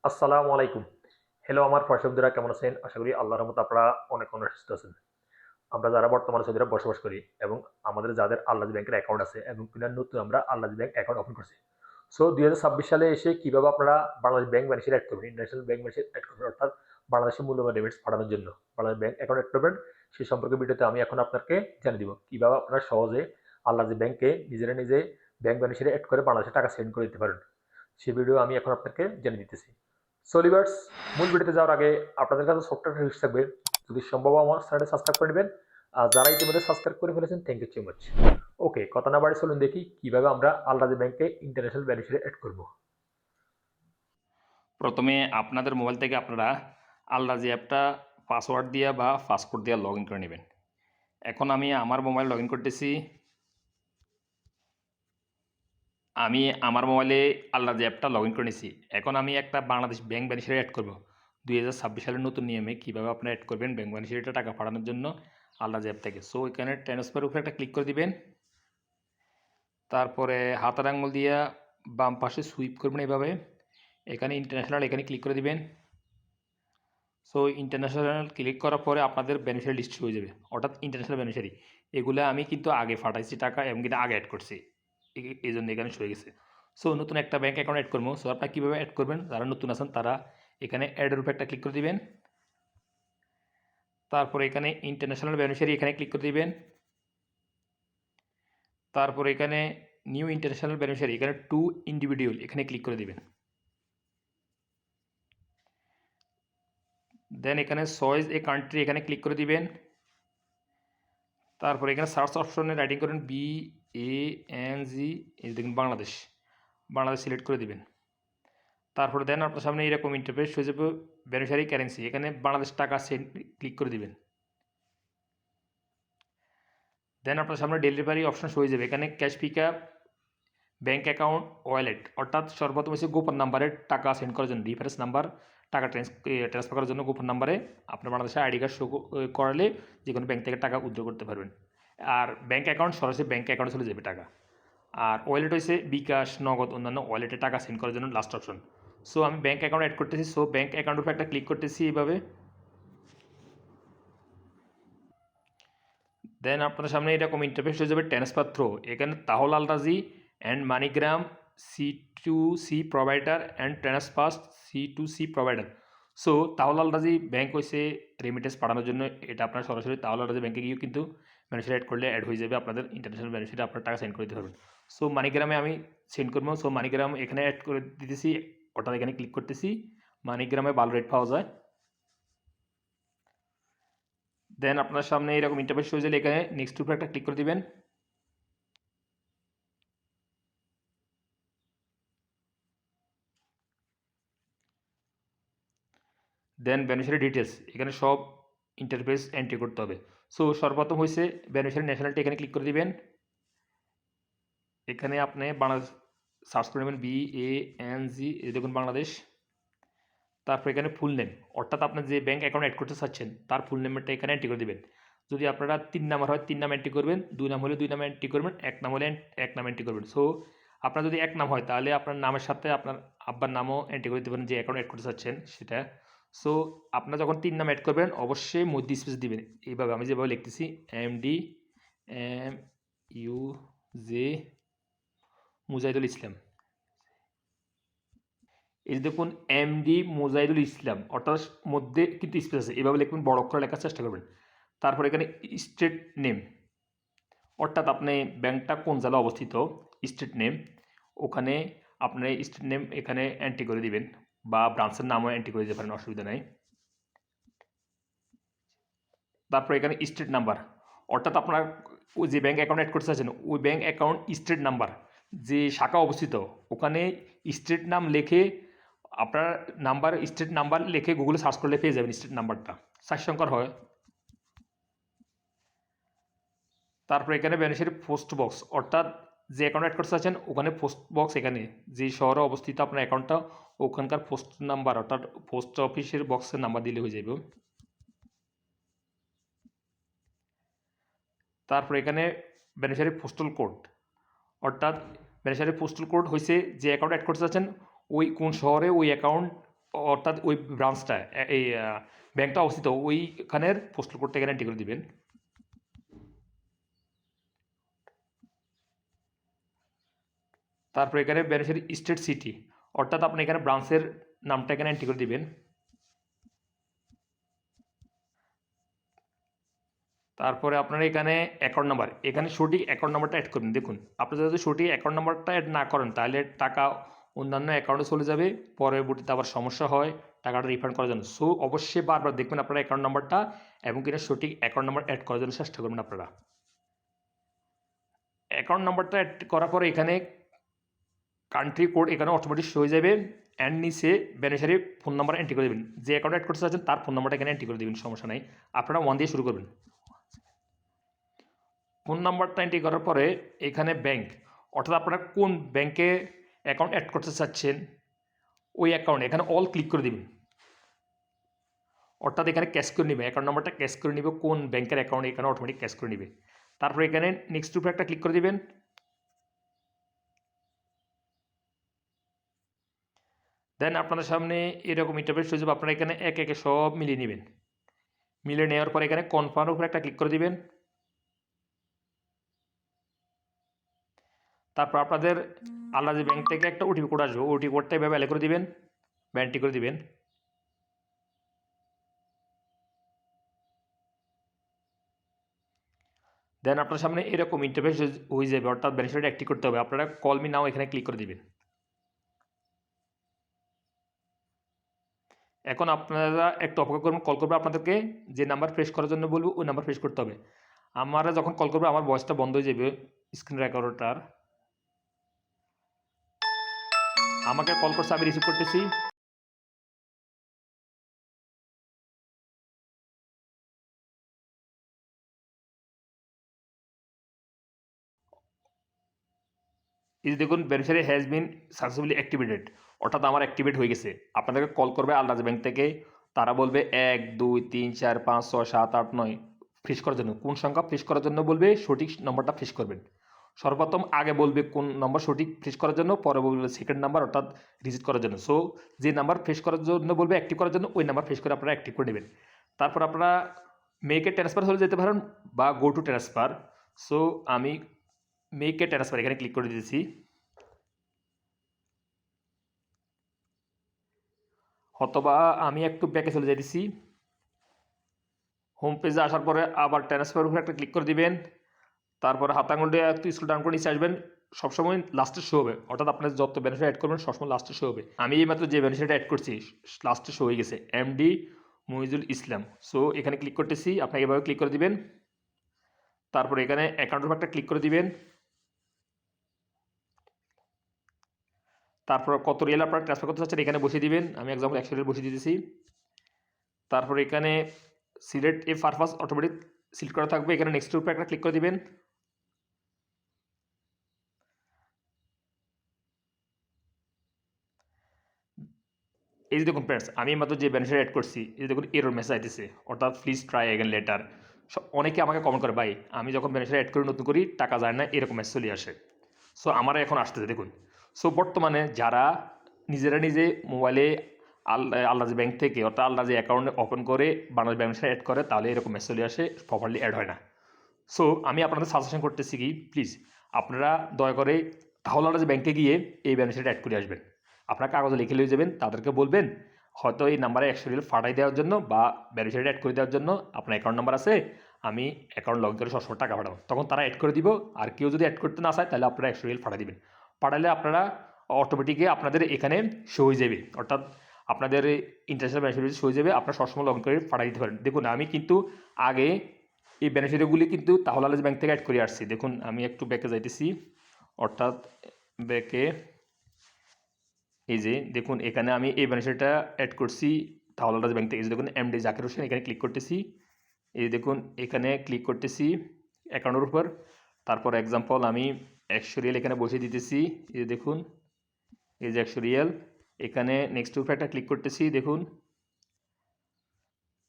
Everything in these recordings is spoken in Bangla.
আসসালামু আলাইকুম। হ্যালো আমার প্রশাসকরা কেমন আছেন? আশা করি আল্লাহর রহমতে আপনারা অনেক সুস্থ আছেন। আমরা যারা বর্তমানে সৌদি আরবে বসবাস করি এবং আমাদের যাদের আল্লাহজ ব্যাংকের অ্যাকাউন্ট আছে এবং নতুন আমরা আল্লাহজ ব্যাংক অ্যাকাউন্ট ওপেন করছি। সো ২০২৬ সালে এসে কিভাবে আপনারা বাংলাদেশ ব্যাংক বেনিফিশিয়ারি এড করবেন, ইন্টারন্যাশনাল ব্যাংক বেনিফিশিয়ারি এড করবেন অর্থাৎ বাংলাদেশের মূল্যবান রেমিটেন্স পাঠানোর জন্য বাংলাদেশ ব্যাংক অ্যাকাউন্ট এড করবেন সে সম্পর্কে ভিডিওতে আমি এখন আপনাকে জানিয়ে দিব। কিভাবে আপনারা সহজে আল্লাহজ ব্যাংকে নিজে ব্যাংক বেনিফিশিয়ারি এড করে বাংলাদেশে টাকা সেন্ড করে দিতে পারেন। সেই ভিডিও আমি এখন আপনাকে জানিয়ে দিতেছি। সো লিভার্স, মূল ভিডিওতে যাওয়ার আগে আপনাদের কাছে ছোট্ট একটা রিকোয়েস্ট থাকবে, যদি সম্ভব আমার চ্যানেলটি সাবস্ক্রাইব করে নেবেন। আর যারা ইতিমধ্যে সাবস্ক্রাইব করে ফেলেছেন থ্যাংক ইউ সো মাচ। ওকে, কথা না বাড়ি চলুন দেখি কিভাবে আমরা আলরাজি ব্যাংকে ইন্টারন্যাশনাল বেনিফিশিয়ারি এড করব। প্রথমে আপনাদের মোবাইল থেকে আপনারা আলরাজি অ্যাপটা পাসওয়ার্ড দিয়ে বা পাসকোড দিয়ে লগ ইন করে নেবেন। এখন আমি আমার মোবাইল লগ ইন করতেছি। আমি আমার মোবাইলে আলরাজি অ্যাপটা লগ ইন করে নিয়েছি। এখন আমি একটা বাংলাদেশ ব্যাংক বেনিফিশিয়ারি অ্যাড করব। 2026 সালের নতুন নিয়মে কীভাবে আপনারা অ্যাড করবেন ব্যাংক বেনিফিশিয়ারিটা টাকা পাঠানোর জন্য আলরাজি অ্যাপ থেকে। সো এখানে ট্রান্সফার উপরে একটা ক্লিক করে দিবেন। তারপরে হাতের আঙুল দিয়ে বাম পাশে সুইপ করবেন এভাবে। এখানে ইন্টারন্যাশনাল এখানে ক্লিক করে দিবেন। সো ইন্টারন্যাশনাল ক্লিক করার পরে আপনাদের বেনিফিশিয়ারি লিস্ট হয়ে যাবে, অর্থাৎ ইন্টারন্যাশনাল বেনিফিশিয়ারি। এগুলো আমি কিন্তু আগে পাঠাইছি টাকা এবং কিন্তু আগে অ্যাড করছি, এই জন্য এখানে হয়ে গেছে। সো নতুন একটা ব্যাঙ্ক অ্যাকাউন্ট অ্যাড করবো। সো আপনারা কীভাবে অ্যাড করবেন, যারা নতুন আছেন তারা এখানে অ্যাডের উপরে একটা ক্লিক করে দিবেন। তারপরে এখানে ইন্টারন্যাশনাল বেনিফিশিয়ারি এখানে ক্লিক করে দিবেন। তারপরে এখানে নিউ ইন্টারন্যাশনাল বেনিফিশিয়ারি এখানে টু ইন্ডিভিজুয়াল এখানে ক্লিক করে দিবেন। দেন এখানে চয়েস এ কান্ট্রি এখানে ক্লিক করে দিবেন। তারপরে এখানে সার্চ অপশনে রাইটিং করেন BANG, এই দেখুন বাংলাদেশ সিলেক্ট করে দিবেন। তারপরে দেন আপনার সামনে এরকম ইন্টারফেস হয়ে যাবে। বেনিফিশিয়ারি কারেন্সি এখানে বাংলাদেশ টাকা সেন্ড ক্লিক করে দিবেন। দেন আপনার সামনে ডেলিভারি অপশন হয়ে যাবে। এখানে cash pickup, bank account, wallet, অর্থাৎ সর্বপ্রথম হচ্ছে গোপন নাম্বারে টাকা সেন্ড করার জন্য রেফারেন্স নাম্বার, টাকা ট্রান্সফার করার জন্য গোপন নাম্বারে আপনার বাংলাদেশে আইডি কার্ড শো করালে যে কোনো ব্যাঙ্ক থেকে টাকা উইথড্র করতে পারবেন। আর ব্যাঙ্ক অ্যাকাউন্ট সরাসরি ব্যাঙ্ক অ্যাকাউন্টে চলে যাবে টাকা। আর ওয়ালেট হচ্ছে বিকাশ, নগদ, অন্যান্য ওয়ালেটে টাকা সেন্ড করার জন্য লাস্ট অপশন। সো আমি ব্যাঙ্ক অ্যাকাউন্ট অ্যাড করতেছি। সো ব্যাঙ্ক অ্যাকাউন্টের উপর একটা ক্লিক করতেছি এইভাবে। দেন আপনাদের সামনে এরকম ইন্টারফেস হয়ে যাবে ট্রান্সফার থ্রো। এখানে তাহল Al Rajhi and MoneyGram C2C provider and Transfast C2C provider. So তাহল আল রাজি ব্যাঙ্ক হয়েছে রেমিটেন্স পাঠানোর জন্য। এটা আপনার সরাসরি তাহল আল রাজি ব্যাঙ্কে গিয়েও কিন্তু বেনিফিশিয়ারি অ্যাড করলে অ্যাড হয়ে যাবে আপনাদের ইন্টারন্যাশনাল বেনিফিশিয়ারি, আপনার টাকা সেন্ড করে দিতে পারবেন। সো মানিগ্রামে আমি সেন্ড করবো। সো মানিগ্রাম এখানে অ্যাড করে দিতেছি, ওটা এখানে ক্লিক করতেছি। মানিগ্রামে ভালো রেট পাওয়া যায়। দেন আপনার সামনে এরকম ইন্টারফেস হয়ে গেলে এখানে নেক্সট উপরে একটা ক্লিক করে দিবেন। দেন বেনিফিশিয়ারি ডিটেলস এখানে সব ইন্টারফেস এন্ট্রি করতে হবে। সো সর্বপ্রথম হয়েছে বেনিফিশিয়ারি ন্যাশনালিটি, এখানে ক্লিক করে দিবেন। এখানে আপনি বাংলাদেশ সার্চ করে নেবেন BANG, এই দেখুন বাংলাদেশ। তারপর এখানে ফুল নেম, অর্থাৎ আপনি যে ব্যাঙ্ক অ্যাকাউন্ট অ্যাড করতে চাচ্ছেন তার ফুল নেমটা এখানে এন্ট্রি করে দিবেন। যদি আপনারা 3 নাম্বার হয় 3 নাম এন্ট্রি করবেন, 2 নাম হলে 2 নাম এন্ট্রি করবেন, 1 নাম হলে 1 নাম এন্ট্রি করবেন। সো আপনার যদি 1 নাম হয় তাহলে আপনার নামের সাথে আপনার আব্বার নামও এন্ট্রি করে দিতে পারেন, যে অ্যাকাউন্ট অ্যাড করতে চাচ্ছেন সেটা। সো আপনারা যখন 3 নাম অ্যাড করবেন অবশ্যই মধ্যে স্পেস দিবেন। এইভাবে আমি যেভাবে লিখতেছি MD মুজাহিদুল ইসলাম। এই যে দেখুন MD মুজাহিদুল ইসলাম, অর্থাৎ মধ্যে কিন্তু স্পেস আছে, এভাবে লিখবেন, বড় অক্ষরে লেখার চেষ্টা করবেন। তারপর এখানে স্টেট নেম, অর্থাৎ আপনি ব্যাংকটা কোন জেলায় অবস্থিত, স্টেট নেম, ওখানে আপনি স্টেট নেম এখানে এন্ট্রি করে দিবেন, বা ব্রাঞ্চের নামও এন্ট্রি করে দিতে পারেন, অসুবিধা নাই। তারপর এখানে স্টেট নাম্বার, অর্থাৎ আপনার ওই যে ব্যাঙ্ক অ্যাকাউন্ট অ্যাড করতে চাচ্ছেন ওই ব্যাঙ্ক অ্যাকাউন্ট স্টেট নাম্বার, যে শাখা অবস্থিত ওখানে স্টেট নাম লিখে আপনার নাম্বার, স্টেট নাম্বার লিখে গুগলে সার্চ করলে পেয়ে যাবেন স্টেট নাম্বারটা, 4 সংখ্যার হয়। তারপর এখানে বেনিফিশিয়ারি পোস্ট বক্স, অর্থাৎ যে অ্যাকাউন্ট অ্যাড করতে চাচ্ছেন ওখানে পোস্ট বক্স, এখানে যে শহরে অবস্থিত আপনার অ্যাকাউন্টটা ওখানকার পোস্ট নাম্বার, অর্থাৎ পোস্ট অফিসের বক্সের নাম্বার দিলে হয়ে যাবে। তারপর এখানে বেনিফিশিয়ারি পোস্টাল কোড, অর্থাৎ বেনিফিশিয়ারি পোস্টাল কোড হয়েছে যে অ্যাকাউন্ট অ্যাড করতে চাচ্ছেন ওই কোন শহরে ওই অ্যাকাউন্ট অর্থাৎ ওই ব্রাঞ্চটা এই ব্যাংকটা অবস্থিত ওইখানের পোস্টাল কোডটা এখানে এন্ট্রি করে দিবেন। তারপর এখানে বেনিফিশিয়ারি স্টেট সিটি, অর্থাৎ আপনি এখানে ব্রাঞ্চের নামটা এখানে এন্ট্রি করে দিবেন। তারপরে আপনার এখানে অ্যাকাউন্ট নাম্বার, এখানে সঠিক অ্যাকাউন্ট নাম্বারটা অ্যাড করবেন। দেখুন আপনারা যদি সঠিক অ্যাকাউন্ট নাম্বারটা অ্যাড না করেন তাহলে টাকা অন্যান্য অ্যাকাউন্টে চলে যাবে, পরবর্তীতে আবার সমস্যা হয় টাকাটা রিফান্ড করার জন্য। সো অবশ্যই বারবার দেখবেন আপনার অ্যাকাউন্ট নাম্বারটা এবং কিনা সঠিক অ্যাকাউন্ট নাম্বার অ্যাড করার জন্য চেষ্টা করবেন আপনারা। অ্যাকাউন্ট নাম্বারটা অ্যাড করার পরে এখানে কান্ট্রি কোড এখানে অটোমেটিক হয়ে যাবে অ্যান্ড নিচে বেনিফিশিয়ারি ফোন নাম্বার এন্ট্রি করে দেবেন। যে অ্যাকাউন্ট অ্যাড করতে চাচ্ছেন তার ফোন নাম্বারটা এখানে এন্ট্রি করে দেবেন, সমস্যা নাই। আপনারা 1 দিয়ে শুরু করবেন। ফোন নাম্বারটা এন্ট্রি করার পরে এখানে ব্যাংক, অর্থাৎ আপনারা কোন ব্যাংকে অ্যাকাউন্ট অ্যাড করতে চাচ্ছেন ওই অ্যাকাউন্ট এখানে অল ক্লিক করে দিবেন। অর্থাৎ এখানে ক্যাশ করে নেবে, অ্যাকাউন্ট নাম্বারটা ক্যাশ করে নেবে কোন ব্যাংকের অ্যাকাউন্ট এখানে অটোমেটিক ক্যাশ করে নেবে। তারপরে এখানে নেক্সট উপরে একটা ক্লিক করে দিবেন। দেন আপনাদের সামনে এরকম ইন্টারফেস হয়ে যাবে, আপনারা এখানে একে একে সব মিলিয়ে নেবেন। মিলিয়ে নেওয়ার পরে এখানে কনফার্মের উপরে একটা ক্লিক করে দিবেন। তারপর আপনাদের আল্লাজি ব্যাংক থেকে একটা ওটিপি কোড আসবে, ওটিপি কোডটা এভাবে অ্যালে করে দিবেন বা এন্ট্রি করে দিবেন। দেন আপনার সামনে এরকম ইন্টারফেস হয়ে যাবে, অর্থাৎ বেনিফিশিয়ারি অ্যাক্টিভ করতে হবে। আপনারা কল মি নাও এখানে ক্লিক করে দিবেন। এখন আপনারা একটু অপেক্ষা করবেন, কল করবে আপনাদেরকে, যে নাম্বার প্রেস করার জন্য বলবো ওই নাম্বার প্রেস করতে হবে। আমরা যখন কল করবে আমার ভয়েসটা বন্ধ হয়ে যাবে স্ক্রিন রেকর্ডারটার। আমাকে কল করছে, আমি রিসিভ করতেছি। এই যে দেখুন beneficiary has been successfully activated, অর্থাৎ আমার অ্যাক্টিভেট হয়ে গেছে। আপনাদেরকে কল করবে আল্লাজ ব্যাংক থেকে, তারা বলবে 1 2 3 4 5 6 7 8 9 ফ্রিজ করার জন্য কোন সংখ্যা ফ্রিজ করার জন্য বলবে সঠিক নম্বরটা ফ্রিজ করবেন। সর্বপ্রথম আগে বলবে কোন নম্বর সঠিক ফ্রিজ করার জন্য, পরে বলবে সেকেন্ড নাম্বার অর্থাৎ রিজিট করার জন্য। সো যে নাম্বার ফ্রিজ করার জন্য বলবে অ্যাক্টিভ করার জন্য ওই নাম্বার ফ্রিজ করে আপনারা অ্যাক্টিভ করে নেবেন। তারপর আপনারা মেকে ট্রান্সফার হলে যেতে পারেন বা গো টু ট্রান্সফার। সো আমি মেকে ট্রান্সফার এখানে ক্লিক করে দিয়েছি। অথবা আমি একটু ব্যাকে চলে যাইতেছি। হোম পেজে আসার পরে আবার ট্রান্সফার উপরে একটা ক্লিক করে দিবেন। তারপর হাত আঙুল দিয়ে একটু স্ক্রল ডাউন করে নিচে আসবেন, সবসময় লাস্টে শো হবে, অর্থাৎ আপনার যত বেনিফিট অ্যাড করবেন সবসময় লাস্টে শো হবে। আমি এইমাত্র যে বেনিফিট অ্যাড করছি লাস্টে শো হয়ে গেছে এমডি মহিজুল ইসলাম। সো এখানে ক্লিক করতেছি, আপনাকে এভাবে ক্লিক করে দিবেন। তারপর এখানে অ্যাকাউন্টের উপর একটা ক্লিক করে দিবেন। তারপর কত রিয়েল আপনারা ট্রান্সফার করতে চাচ্ছেন এখানে বসিয়ে দিবেন। আমি এক্সাম্পল 100 রিয়েল বসিয়ে দিতেছি। তারপর এখানে সিলেক্ট এ পারপাস অটোমেটিক সিলেক্ট করা থাকবে, এখানে নেক্সটের উপরে একটা ক্লিক করে দিবেন। এই যে দেখুন ফ্রেন্ডস, আমি মাত্র যে বেনিফিট অ্যাড করছি এই যে দেখুন এরর মেসেজ আইতেছে, অর্থাৎ প্লিজ ট্রাই অ্যাগেন লেটার। অনেকে আমাকে কমেন্ট করে ভাই আমি যখন বেনিফিট অ্যাড করি নতুন করি টাকা যায় না, এরকম মেসেজ চলে আসে। সো আমার এখন আসতেছে দেখুন। সো বর্তমানে যারা নিজেরা নিজে মোবাইলে আল্লাজ ব্যাংক থেকে অর্থাৎ আল্লাজ অ্যাকাউন্ট ওপেন করে বাংলাদেশ ব্যাংক অ্যাড করে তাহলে এরকম মেসেজ চলে আসে, প্রপারলি অ্যাড হয় না। সো আমি আপনাদের সাজেশন করতেছি কি প্লিজ আপনারা দয়া করে তাহলে ব্যাংকে গিয়ে এই বেনিফিট অ্যাড করে আসবেন। আপনার কাগজে লিখে নিয়ে যাবেন, তাদেরকে বলবেন হয়তো এই নাম্বারে 100 রিয়াল ফাটাই দেওয়ার জন্য বা বেনিফিট অ্যাড করে দেওয়ার জন্য আপনার অ্যাকাউন্ট নাম্বার আছে, আমি অ্যাকাউন্ট লগ করে সবসময় টাকা পাঠাবো, তখন তারা অ্যাড করে দিব। আর কেউ যদি অ্যাড করতে না চায় তাহলে আপনারা 100 রিয়াল ফাটাই দিবেন। পাঠালে আপনারা অটোমেটিকলি আপনাদের এখানে শো হয়ে যাবে, অর্থাৎ আপনাদের ইন্টারন্যাশনাল বেনিফিট শো হয়ে যাবে, আপনারা সবসময় লগ ইন করে ফাটাই দিতে পারেন। দেখুন আমি কিন্তু আগে এই বেনিফিটগুলি কিন্তু তাহলে আল্লাজ ব্যাংক থেকে অ্যাড করে আসছি। দেখুন আমি একটু ব্যাকে যাইতেছি, অর্থাৎ ব্যাকে এই যে দেখুন এখানে আমি এই বেনিফিটটা অ্যাড করছি তাহলে আল্লাজ ব্যাংক থেকে। এই যে দেখুন এমডি জাকির হোসেন, এখানে ক্লিক করতেছি। এই দেখুন এখানে ক্লিক করতেছি অ্যাকাউন্টের উপর। তারপর এক্সাম্পল আমি 100 রিয়াল এখানে বসিয়ে দিতেছি। এই যে দেখুন এই যে 100 রিয়াল, এখানে নেক্সট উপরে একটা ক্লিক করতেছি। দেখুন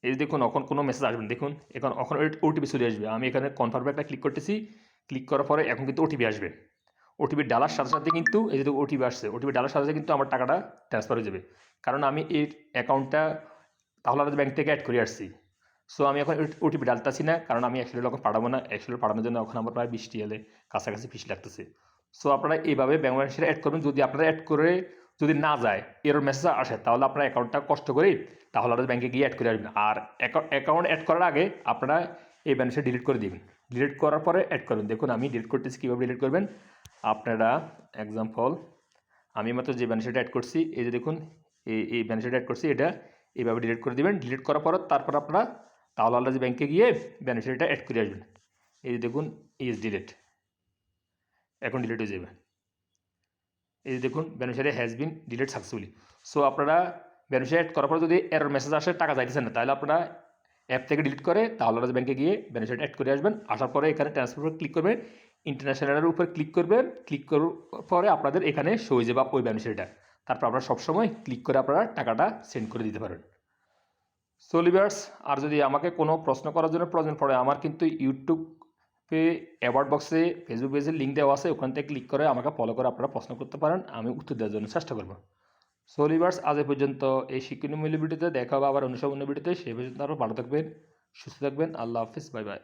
এই যে দেখুন এখন কোনো মেসেজ আসবে না, দেখুন এখন ওটিপি চলে আসবে। আমি এখানে কনফার্মে একটা ক্লিক করতেছি, ক্লিক করার পরে এখন কিন্তু ওটিপি আসবে। ওটিপি ডালার সাথে সাথে কিন্তু এই যে ওটিপি আসছে, ওটিপি ডালার সাথে সাথে কিন্তু আমার টাকাটা ট্রান্সফার হয়ে যাবে, কারণ আমি এই অ্যাকাউন্টটা তাহলে ব্যাংক থেকে অ্যাড করে আসছি। সো আমি এখন ওটিপি ডালতাছি না, কারণ আমি একশো টাকা পাঠাবো না, একশো টাকা পাঠানোর জন্য এখন আমার প্রায় 20 হলে কাছাকাছি ফিস লাগতেছে। সো আপনারা এইভাবে ব্যাংক ব্যালেন্সটা অ্যাড করবেন। যদি আপনারা অ্যাড করে যদি না যায়, এরর মেসেজ আসে, তাহলে আপনার অ্যাকাউন্টটা কষ্ট করে তাহলে আপনার ব্যাংকে গিয়ে অ্যাড করে আসবেন। আর অ্যাকাউন্ট অ্যাড করার আগে আপনারা এই ব্যালেন্সটা ডিলিট করে দিবেন। ডিলিট করার পরে অ্যাড করবেন। দেখুন আমি ডিলিট করতেছি, কীভাবে ডিলিট করবেন আপনারা। এক্সাম্পল, আমি মাত্র যে ব্যালেন্সটা অ্যাড করছি, এই যে দেখুন এই ব্যালেন্সটা অ্যাড করছি, এটা এইভাবে ডিলিট করে দিবেন। ডিলিট করার পর তারপর আপনারা তাহলে আল্লাহ ব্যাংকে গিয়ে বেনিফিটটা অ্যাড করে আসবেন। এই যে দেখুন ইজ ডিলিট, এখন ডিলিট হয়ে যাবে। এই যে দেখুন beneficiary has been delete successfully. So আপনারা বেনিফিশিয়ারি অ্যাড করার পর যদি এরর মেসেজ আসে টাকা যাইতেছে না, তাহলে আপনারা অ্যাপ থেকে ডিলিট করে তাহলে ব্যাংকে গিয়ে বেনিফিশিয়ারি অ্যাড করে আসবেন। আসার পরে এখানে ট্রান্সফার ক্লিক করবেন, ইন্টারন্যাশনালের উপর ক্লিক করবেন। ক্লিক করার পরে আপনাদের এখানে শো হয়ে যাবে ওই বেনিফিশিয়ারিটা। তারপর আপনারা সবসময় ক্লিক করে আপনারা টাকাটা সেন্ড করে দিতে পারেন। সো লিভার্স, আর যদি আমাকে কোনো প্রশ্ন করার জন্য প্রয়োজন পড়ে, আমার কিন্তু ইউটিউবে অ্যাওয়ার্ড বক্সে ফেসবুক পেজের লিঙ্ক দেওয়া আছে, ওখান থেকে ক্লিক করে আমাকে ফলো করে আপনারা প্রশ্ন করতে পারেন, আমি উত্তর দেওয়ার জন্য চেষ্টা করব। সো লিভার্স, আজ এ পর্যন্ত। এই শিক্ষণীয় ভিডিওতে দেখা হবে আবার অন্য সব অন্য ভিডিওতে। সেই পর্যন্ত আরও ভালো থাকবেন, সুস্থ থাকবেন। আল্লাহ হাফিজ, বাই বাই।